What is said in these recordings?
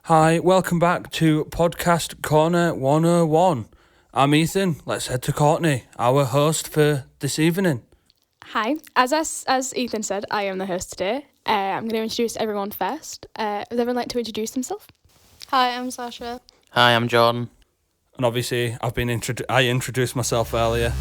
Hi, welcome back to Podcast Corner 101. I'm Ethan. Let's head to Courtney, our host for this evening. Hi, as Ethan said, I am the host today. I'm going to introduce everyone first. Would everyone like to introduce themselves? Hi, I'm Sasha. Hi, I'm Jordan. And obviously, I introduced myself earlier.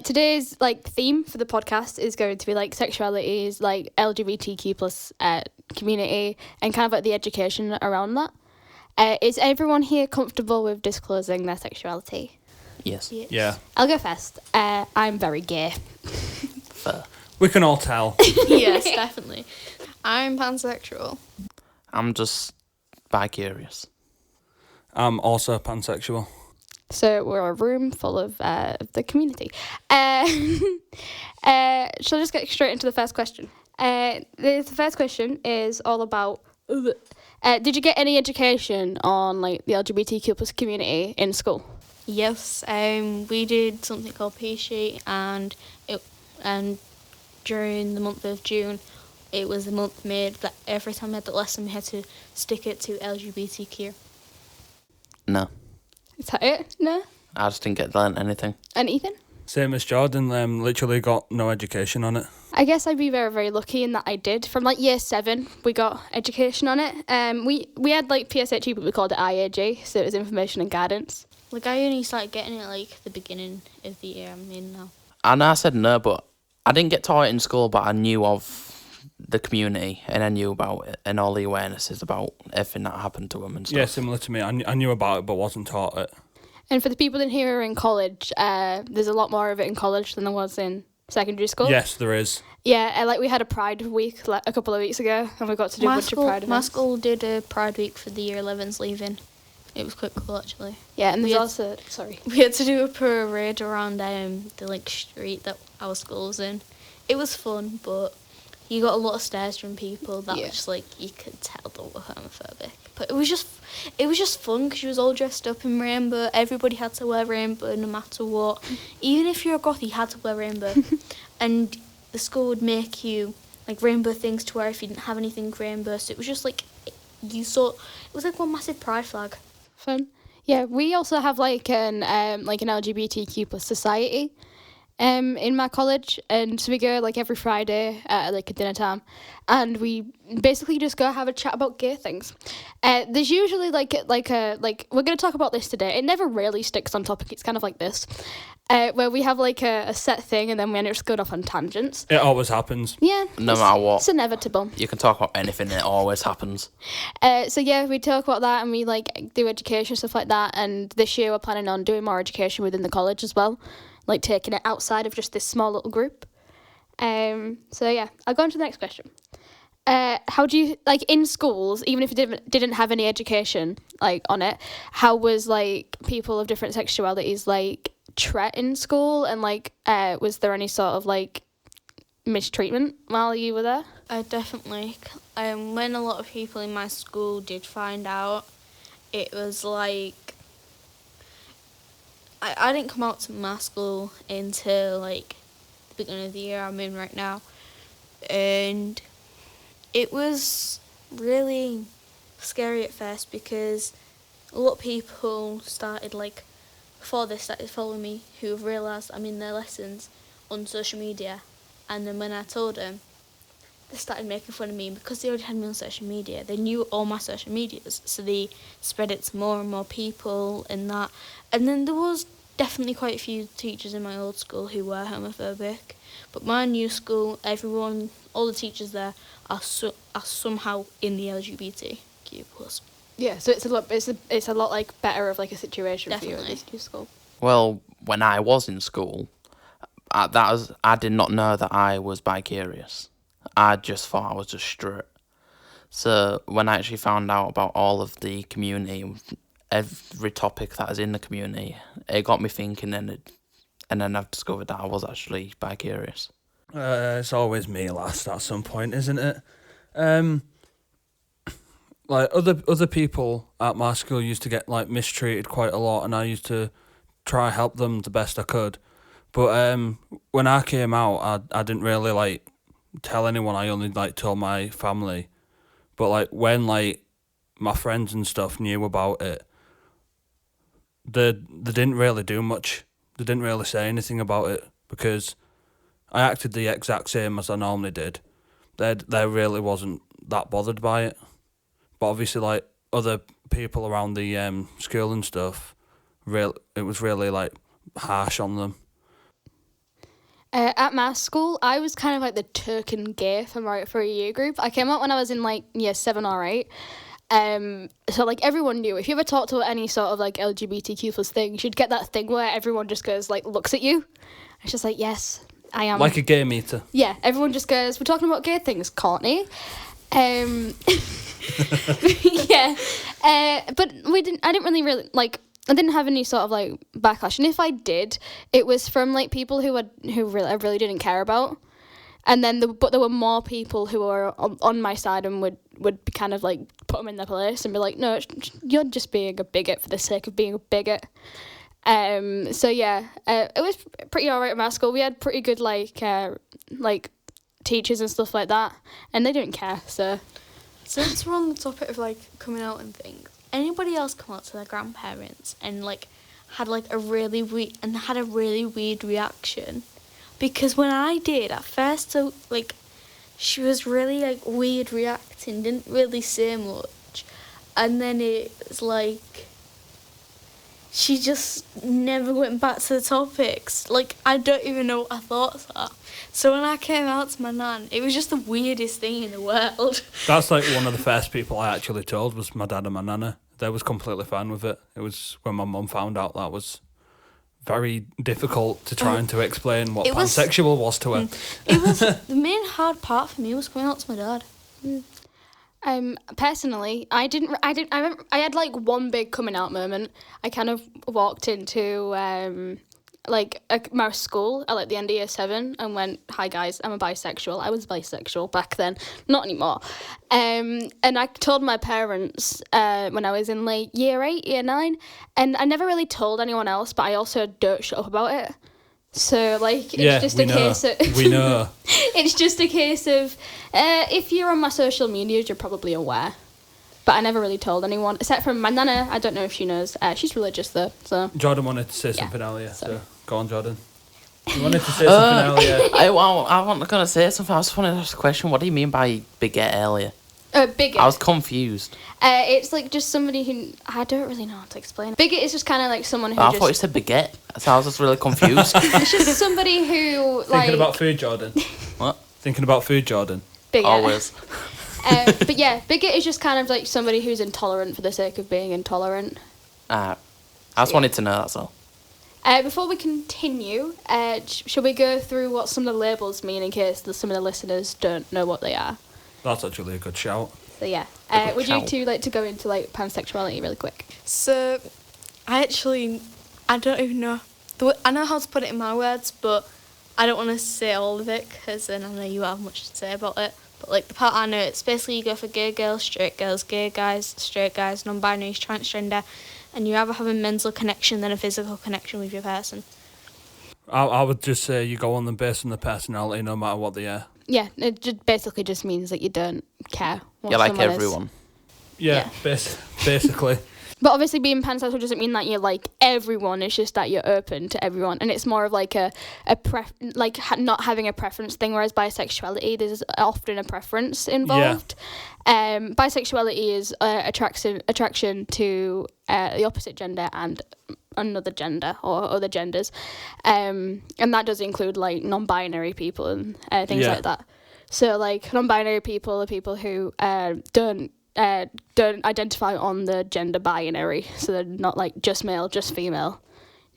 Today's theme for the podcast is going to be sexualities, LGBTQ plus community, and kind of the education around that. Is everyone here comfortable with disclosing their sexuality? Yes. Yeah. I'll go first. I'm very gay. Fair. We can all tell. Yes, definitely. I'm pansexual. I'm just bi-curious. I'm also pansexual. So we're a room full of the community. Shall I just get straight into the first question? The first question is all about, did you get any education on the LGBTQ plus community in school? Yes, we did something called Peace Sheet, and during the month of June, it was a month made that every time we had the lesson, we had to stick it to LGBTQ. No, Is that it? No? I just didn't get learnt anything. And Ethan? Same as Jordan, literally got no education on it. I guess I'd be very, very lucky in that I did. From year 7, we got education on it. We had PSHE, but we called it IAG, so it was information and guidance. I only started getting it the beginning of the year I'm in now. I know I said no, but I didn't get taught it in school, but I knew of the community and I knew about it and all the awarenesses about everything that happened to them and stuff. Yeah, similar to me. I knew about it, but wasn't taught it. And for the people in here who are in college, there's a lot more of it in college than there was in secondary school. Yes, there is. Yeah, we had a Pride Week a couple of weeks ago, and we got to do a bunch of Pride events. My school did a Pride Week for the year 11s leaving. It was quite cool, actually. Yeah, and there's We also... Sorry. We had to do a parade around the street that our school was in. It was fun, but you got a lot of stares from people that were just you could tell they were homophobic. But it was just fun because you was all dressed up in rainbow. Everybody had to wear rainbow no matter what. Even if you're a goth, you had to wear rainbow. And the school would make you rainbow things to wear if you didn't have anything rainbow. So it was just you saw, it was one massive pride flag. Fun. Yeah, we also have an LGBTQ plus society in my college, and so we go every Friday at a dinner time, and we basically just go have a chat about gay things. There's usually we're going to talk about this today. It never really sticks on topic. It's kind of like this, where we have a set thing, and then we end up just going off on tangents. It always happens. Yeah, No matter what. It's inevitable. You can talk about anything, it always happens. So yeah, we talk about that, and we do education, stuff like that. And this year we're planning on doing more education within the college as well, taking it outside of just this small little group. So yeah, I'll go on to the next question. How do you in schools, even if you didn't have any education on it, how was people of different sexualities treated in school, and was there any sort of mistreatment while you were there? Definitely. When a lot of people in my school did find out, it was I didn't come out to my school until the beginning of the year I'm in right now, and it was really scary at first because a lot of people started before they started following me who have realised I'm in their lessons on social media, and then when I told them, they started making fun of me because they already had me on social media. They knew all my social medias, so they spread it to more and more people and that. And then there was definitely quite a few teachers in my old school who were homophobic. But my new school, all the teachers there are somehow in the LGBTQ plus. Yeah, so it's a lot better of a situation Definitely. for you at this new school. Well, when I was in school, I did not know that I was bi-curious. I just thought I was just straight. So when I actually found out about all of the community every topic that is in the community. It got me thinking, and then I've discovered that I was actually bi-curious. It's always me last at some point, isn't it? Like other people at my school used to get like mistreated quite a lot, and I used to try help them the best I could. But when I came out, I didn't really like tell anyone. I only like told my family. But like when like my friends and stuff knew about it, they didn't really do much. They didn't really say anything about it because I acted the exact same as I normally did. They really wasn't that bothered by it. But obviously, like other people around the school and stuff, it was really like harsh on them. At my school, I was kind of like the token gay for a year group. I came out when I was in like year 7 or 8. So like everyone knew. If you ever talked to any sort of like LGBTQ plus things, you'd get that thing where everyone just goes like looks at you. It's just like, yes, I am. Like a gay meter. Yeah, everyone just goes, we're talking about gay things, Courtney. Yeah. But I didn't really like. I didn't have any sort of like backlash, and if I did, it was from like people who I really didn't care about, and then but there were more people who were on my side and would be kind of like put them in their place and be like, no, you're just being a bigot for the sake of being a bigot. So yeah, it was pretty alright at my school. We had pretty good like teachers and stuff like that, and they didn't care. So since we're on the topic of like coming out and things, anybody else come out to their grandparents and like had a really weird reaction? Because when I did at first, so like she was really like weird reacting, didn't really say much, and then it was like she just never went back to the topics. Like I don't even know what her thoughts are. So when I came out to my nan, it was just the weirdest thing in the world. That's like one of the first people I actually told was my dad and my nana. They was completely fine with it. It was when my mum found out that was very difficult to try and to explain what pansexual was to her. It was the main hard part for me was coming out to my dad. Personally, I remember I had like one big coming out moment. I kind of walked into my school at like the end of year 7 and went, hi guys, I'm a bisexual. I was bisexual back then, not anymore. And I told my parents when I was in like year 8, year 9, and I never really told anyone else, but I also don't shut up about it. So like it's just a case of we know. It's just a case of if you're on my social medias, you're probably aware. But I never really told anyone, except for my nana. I don't know if she knows. She's religious though. So Jordan wanted to say something earlier. So go on, Jordan. You wanted to say something earlier. I wasn't gonna say something. I just wanted to ask a question. What do you mean by bigot earlier? Bigot. I was confused. It's like just somebody who I don't really know how to explain. Bigot is just kind of like someone who. I thought you said baguette, so I was just really confused. It's just somebody who like. Thinking about food, Jordan. What? Thinking about food, Jordan. Bigot. Always. But yeah, bigot is just kind of like somebody who's intolerant for the sake of being intolerant. I just wanted to know, that's all. Before we continue, shall we go through what some of the labels mean in case some of the listeners don't know what they are? That's actually a good shout. So yeah, would you two like to go into like pansexuality really quick? So, I don't even know. I know how to put it in my words, but I don't want to say all of it because then I know you have much to say about it. But like the part I know, it's basically you go for gay girls, gay guys, straight guys, non-binary, transgender, and you either have a mental connection than a physical connection with your person. I would just say you go on them based on the personality, no matter what they are. Yeah, it basically just means that you don't care what You're like someone everyone. is. Yeah. Basically. But obviously being pansexual doesn't mean that you're like everyone, it's just that you're open to everyone. And it's more of like not having a preference thing, whereas bisexuality, there's often a preference involved. Yeah. Bisexuality is attraction to the opposite gender and another gender or other genders. And that does include like non-binary people and things like that. So like non-binary people are people who don't identify on the gender binary, so they're not like just male, just female.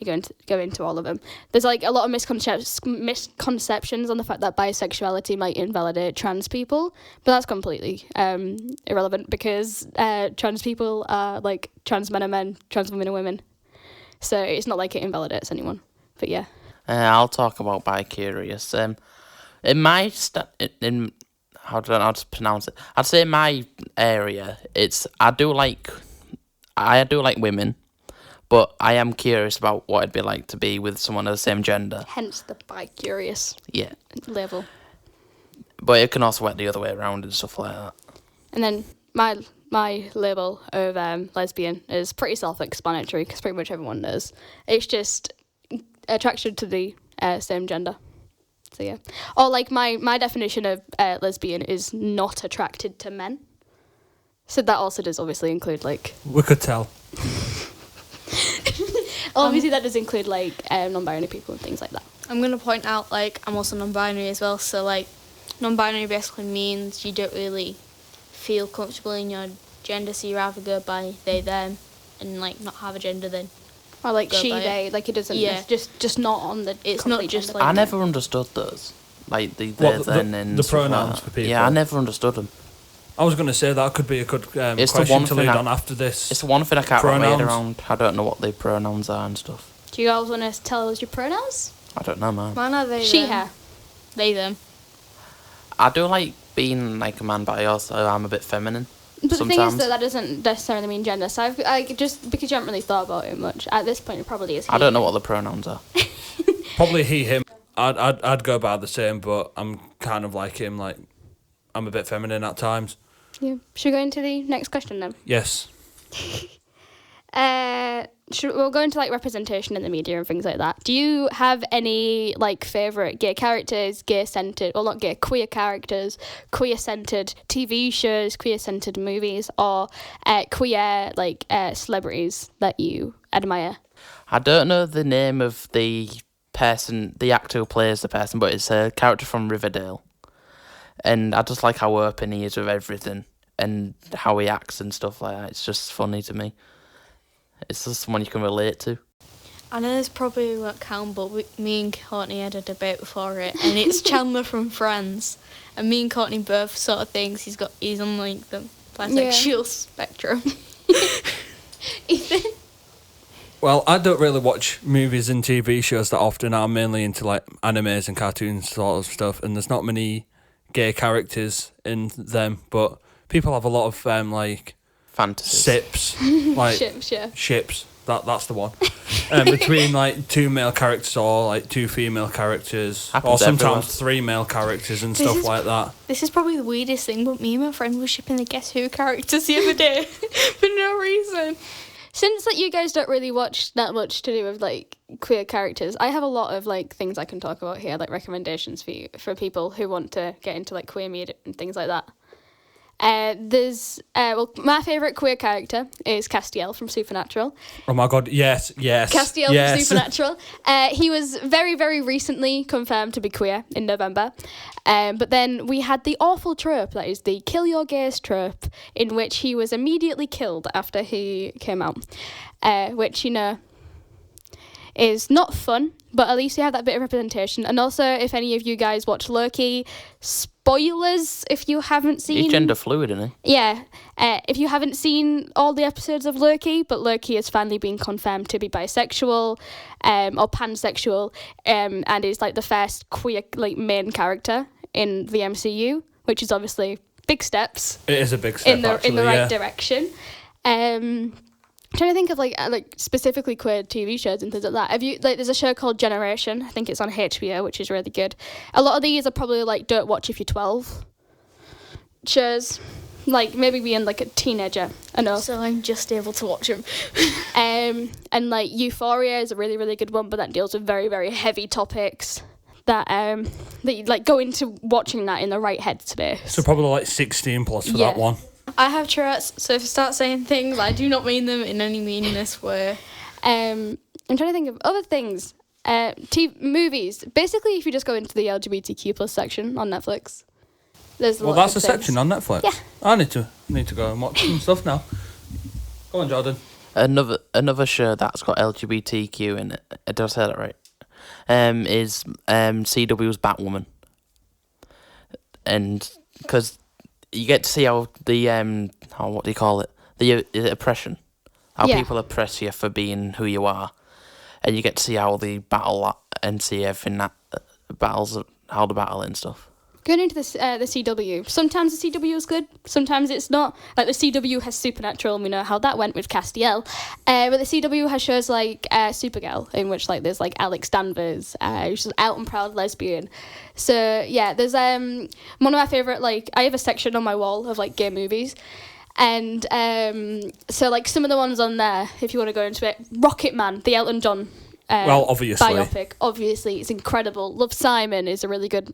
you go into all of them. There's like a lot of misconceptions on the fact that bisexuality might invalidate trans people, but that's completely irrelevant because trans people are like trans men are men, trans women are women. So it's not like it invalidates anyone. But yeah. I'll talk about bi-curious. In my in how do I just pronounce it? I'd say in my area, I do like women, but I am curious about what it'd be like to be with someone of the same gender. Hence the bi-curious label. But it can also work the other way around and stuff like that. And then my label of lesbian is pretty self-explanatory because pretty much everyone knows. It's just attraction to the same gender. So yeah. Or like my definition of lesbian is not attracted to men. So that also does obviously include like... We could tell. Obviously that does include like non-binary people and things like that. I'm going to point out, like, I'm also non-binary as well. So, like, non-binary basically means you don't really feel comfortable in your gender, so you rather go by they, them, and, like, not have a gender then. Or like she, they, like it doesn't, just not on the... It's not just gender. like... I never understood those. Like, the pronouns for people. Yeah, I never understood them. I was going to say that could be a good It's question to lead on after this. It's the one thing I can't wrap my head around. I don't know what the pronouns are and stuff. Do you guys want to tell us your pronouns? I don't know, man. Mine are they, she, them. her. They, them. I do like being like a man, but I also am a bit feminine. But sometimes. The thing is that doesn't necessarily mean gender. So I just because you haven't really thought about it much at this point, it probably is. I don't know what the pronouns are. Probably he, him. I'd go by the same, but I'm kind of like him. Like I'm a bit feminine at times. Yeah. Should we go into the next question then? Yes. We'll go into like representation in the media and things like that. Do you have any like favourite gay characters, gay-centred, well not gay, queer characters, queer-centred TV shows, queer-centred movies, or queer like celebrities that you admire? I don't know the name of the person, the actor who plays the person, but it's a character from Riverdale. And I just like how open he is with everything and how he acts and stuff like that. It's just funny to me. It's just someone you can relate to. I know this probably won't count, but me and Courtney had a debate before it, and it's Chandler from Friends. And me and Courtney both sort of thinks he's on like the bisexual spectrum. Ethan? Well, I don't really watch movies and TV shows that often. I'm mainly into like animes and cartoons sort of stuff, and there's not many gay characters in them, but people have a lot of like fantasies, sips, like ships. That's the one. Between like two male characters or like two female characters, happens or sometimes everyone. 3 male characters and stuff like that. This is probably the weirdest thing, but me and my friend were shipping the Guess Who characters the other day for no reason. Since like you guys don't really watch that much to do with like queer characters, I have a lot of like things I can talk about here, like recommendations for people who want to get into like queer media and things like that. My favourite queer character is Castiel from Supernatural. Oh my god, yes. Castiel from Supernatural. He was very, very recently confirmed to be queer in November. But then we had the awful trope, that is the kill your gays trope, in which he was immediately killed after he came out. Which, you know, is not fun, but at least you have that bit of representation. And also, if any of you guys watch Loki, spoilers if you haven't seen... He's gender fluid, isn't he? Yeah. If you haven't seen all the episodes of Loki, but Loki has finally been confirmed to be bisexual or pansexual, and is like the first queer like main character in the MCU, which is obviously big steps. It is a big step, in the right direction. I'm trying to think of like specifically queer TV shows and things like that. Have you there's a show called Generation. I think it's on HBO, which is really good. A lot of these are probably like don't watch if you're 12 shows, like maybe being like a teenager. I know. So I'm just able to watch them. And like Euphoria is a really, really good one, but that deals with very, very heavy topics that you like go into watching that in the right headspace. So probably like 16 plus for that one. I have Tourette's, so if I start saying things, I do not mean them in any meaningless way. I'm trying to think of other things. Movies. Basically, if you just go into the LGBTQ plus section on Netflix, there's Well, that's a section on Netflix. Yeah. I need to go and watch some stuff now. Go on, Jordan. Another show that's got LGBTQ in it. Did I say that right? Is CW's Batwoman, and because you get to see how the what do you call it? The oppression, how people oppress you for being who you are, and you get to see how they battle that and see everything that battles, how the battle and stuff. Going into the CW, sometimes the CW is good, sometimes it's not. Like the CW has Supernatural, and we know how that went with Castiel. But the CW has shows like Supergirl, in which like there's like Alex Danvers, who's an out and proud lesbian. So yeah, there's one of my favourite, like I have a section on my wall of like gay movies. And so like some of the ones on there, if you want to go into it, Rocket Man, the Elton John obviously biopic. Obviously, it's incredible. Love, Simon is a really good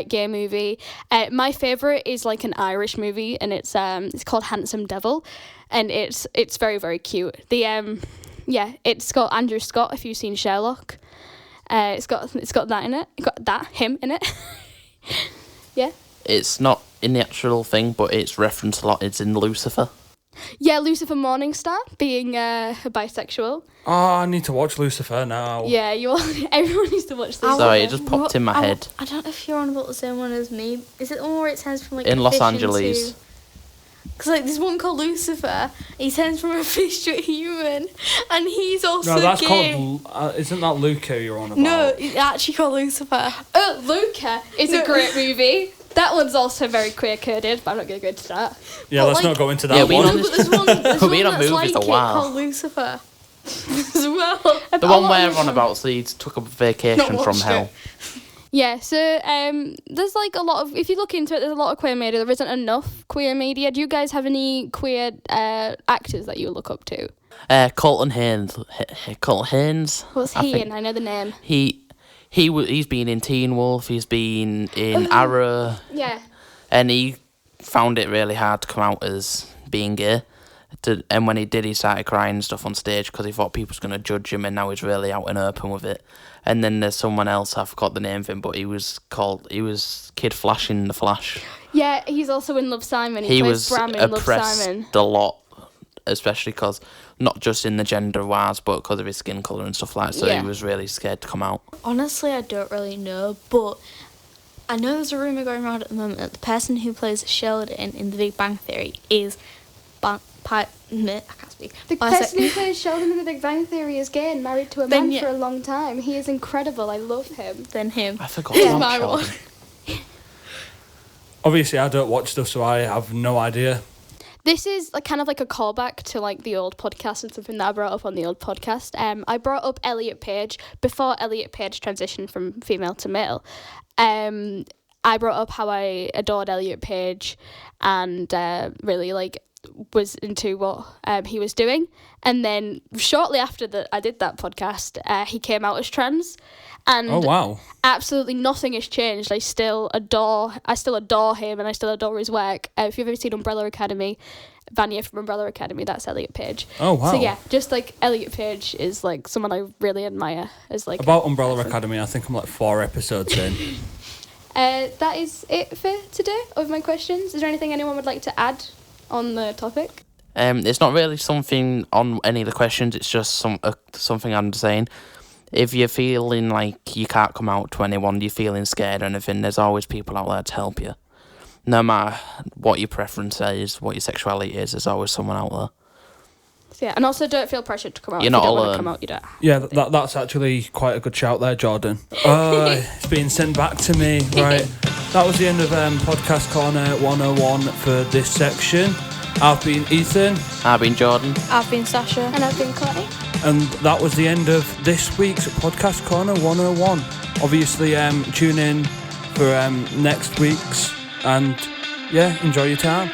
gay movie. My favourite is like an Irish movie, and it's called Handsome Devil, and it's very, very cute. It's got Andrew Scott. If you've seen Sherlock, it's got that in it. It's got him in it. Yeah. It's not in the actual thing, but it's referenced a lot. It's in Lucifer. Yeah, Lucifer Morningstar being bisexual. Oh, I need to watch Lucifer now. Yeah, everyone needs to watch this. Sorry, it just popped in my head. I don't know if you're on about the same one as me. Is it the one where it turns from like in a Los fish Angeles? Because like there's one called Lucifer. He turns from a fish to a human, and he's also No, that's gay. called. Isn't that Luca you're on about? No, it's actually called Lucifer. Oh, Luca is a great movie. That one's also very queer-coded, but I'm not going to go into that. Yeah, But let's not go into that Yeah, one. No, but there's one We've been on that's movies like a while. it called Lucifer as well. The one where everyone about, so he took a vacation Not from watched hell. it. Yeah, so there's like a lot of, if you look into it, there's a lot of queer media. There isn't enough queer media. Do you guys have any queer actors that you look up to? Colton Haynes. Colton Haynes. What's he in? I know the name. He's been in Teen Wolf. He's been in Arrow. Yeah. And he found it really hard to come out as being gay. And when he did, he started crying and stuff on stage because he thought people was going to judge him, and now he's really out and open with it. And then there's someone else, I forgot the name of him, but he was Kid Flash in The Flash. Yeah, he's also in Love, Simon. He plays was Bram in Love, oppressed Simon. a lot, especially because, not just in the gender-wise, but because of his skin colour and stuff like that, so Yeah. he was really scared to come out. Honestly, I don't really know, but I know there's a rumour going around at the moment that the person who plays Sheldon in The Big Bang Theory is I can't speak. The person who plays Sheldon in The Big Bang Theory is gay and married to a man for a long time. He is incredible. I love him. Than him. I forgot He's about my Sheldon. one. Obviously, I don't watch stuff, so I have no idea. This is like kind of like a callback to like the old podcast and something that I brought up on the old podcast. I brought up Elliot Page before Elliot Page transitioned from female to male. I brought up how I adored Elliot Page and really like was into what he was doing. And then shortly after that I did that podcast, he came out as trans. And Oh, wow. absolutely nothing has changed. I still adore him, and I still adore his work. If you've ever seen Umbrella Academy, Vanya from Umbrella Academy, that's Elliot Page. Oh, wow. So yeah, just like Elliot Page is like someone I really admire as like About Umbrella Academy, I think I'm like 4 episodes in. that is it for today of my questions. Is there anything anyone would like to add on the topic? It's not really something on any of the questions, it's just something I'm saying. If you're feeling like you can't come out to anyone, you're feeling scared or anything, there's always people out there to help you. No matter what your preference is, what your sexuality is, there's always someone out there. So yeah, and also don't feel pressured to come out. You're if not you don't want alone. to come out, you don't. Yeah, that's actually quite a good shout there, Jordan. It's being sent back to me. Right, that was the end of Podcast Corner 101 for this section. I've been Ethan. I've been Jordan. I've been Sasha. And I've been Courtney. And that was the end of this week's Podcast Corner 101. Obviously, tune in for next week's, and yeah, enjoy your time.